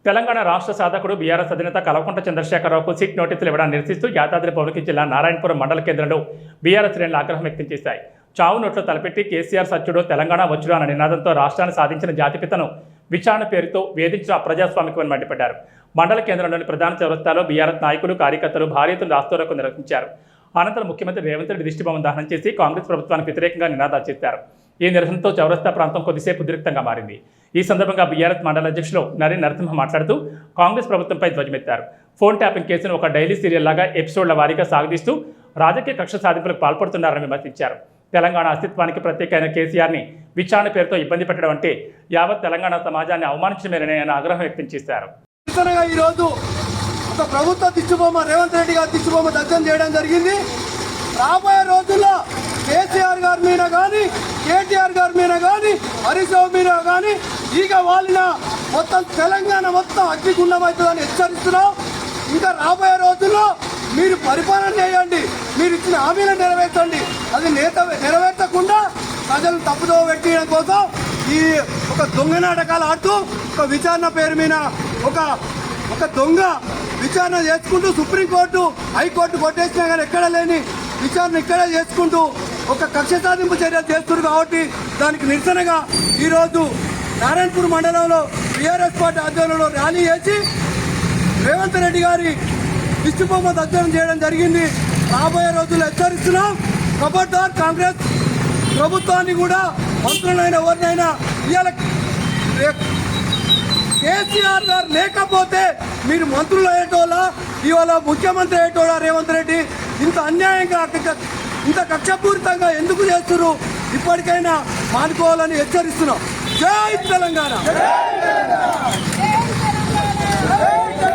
తెలంగాణ రాష్ట్ర సాధకుడు బీఆర్ఎస్ అధినేత కల్వకుంట్ల చంద్రశేఖరరావుకు సిట్ నోటీసులు ఇవ్వడాన్ని నిరసిస్తూ యాదాద్రి భువనగిరి జిల్లా నారాయణపురం మండల కేంద్రంలో బీఆర్ఎస్ శ్రేణులు ఆగ్రహం వ్యక్తం చేశాయి. చావు నోట్లో తలపెట్టి కేసీఆర్ సత్యుడు తెలంగాణ వచ్చుడు అన్న నినాదంతో రాష్ట్రాన్ని సాధించిన జాతిపితను విచారణ పేరుతో వేధించిన అప్రజాస్వామికమని మండిపడ్డారు. మండల కేంద్రంలోని ప్రధాన చౌరస్తాలో బీఆర్ఎస్ నాయకులు కార్యకర్తలు భారీ ఎత్తున రాస్తారోకో నిర్వహించారు. అనంతరం ముఖ్యమంత్రి రేవంత్ రెడ్డి దిష్టిబొమ్మ దహనం చేసి కాంగ్రెస్ ప్రభుత్వానికి వ్యతిరేకంగా నినాదాలు చేశారు. ఈ నిరసనతో చౌరస్తా ప్రాంతం కొద్దిసేపు ఉద్రిక్తంగా మారింది. ఈ సందర్భంగా బీఆర్ఎస్ మండల అధ్యక్షులు నరి నరసింహ మాట్లాడుతూ కాంగ్రెస్ ప్రభుత్వంపై ధ్వజమెత్తారు. ఫోన్ ట్యాపింగ్ కేసును ఒక డైలీ సీరియల్ లాగా ఎపిసోడ్ల వారీగా సాగదీస్తూ రాజకీయ కక్ష సాధింపులకు పాల్పడుతున్నారని విమర్శించారు. తెలంగాణ అస్తిత్వానికి ప్రత్యేకమైన కేసీఆర్ని విచారణ పేరుతో ఇబ్బంది పెట్టడం అంటే యావత్ తెలంగాణ సమాజాన్ని అవమానించమేనని ఆయన ఆగ్రహం వ్యక్తం చేశారు. ఈరోజు ఒక ప్రభుత్వ దిష్టిబొమ్మ రేవంత్ రెడ్డి గారి దిష్టిబొమ్మ దగ్ధం చేయడం జరిగింది. రాబోయే రోజుల్లో కేసీఆర్ గారి మీద కానీ కేటీఆర్ గారి మీద కానీ హరీష్ రావు మీద కానీ ఈగ వాలిన మొత్తం తెలంగాణ మొత్తం అగ్నిగుండమవుతుందని హెచ్చరిస్తున్నాం. ఇంకా రాబోయే రోజుల్లో మీరు పరిపాలన చేయండి, మీరు ఇచ్చిన హామీలను నెరవేర్చండి. అది నెరవేర్చకుండా ప్రజలను తప్పుదోవ పెట్టడం కోసం ఈ ఒక దొంగ నాటకాలు ఆడుతూ ఒక విచారణ పేరు మీద ఒక దొంగ విచారణ చేసుకుంటూ సుప్రీంకోర్టు హైకోర్టు కొట్టేసినా కానీ ఎక్కడ లేని విచారణ ఇక్కడే చేసుకుంటూ ఒక కక్ష సాధింపు చర్యలు చేస్తున్నారు. కాబట్టి దానికి నిరసనగా ఈరోజు నారాయణపూర్ మండలంలో టీఆర్ఎస్ పార్టీ ఆధ్వర్యంలో ర్యాలీ చేసి రేవంత్ రెడ్డి గారి దిష్టిబొమ్మ దగ్ధం చేయడం జరిగింది. రాబోయే రోజుల్లో హెచ్చరిస్తున్నాం. ఖబర్దార్ కాంగ్రెస్ ప్రభుత్వాన్ని కూడా మంత్రులైన ఎవరినైనా ఇవాళ కేసీఆర్ గారు లేకపోతే మీరు మంత్రులు అయ్యేటోళ్ళ ఇవాళ ముఖ్యమంత్రి అయ్యేటోళ్ళ రేవంత్ రెడ్డి ఇంత అన్యాయంగా ఇంత కక్షపూరితంగా ఎందుకు చేస్తున్నారు? ఇప్పటికైనా మానుకోవాలని హెచ్చరిస్తున్నాం. జై తెలంగాణ.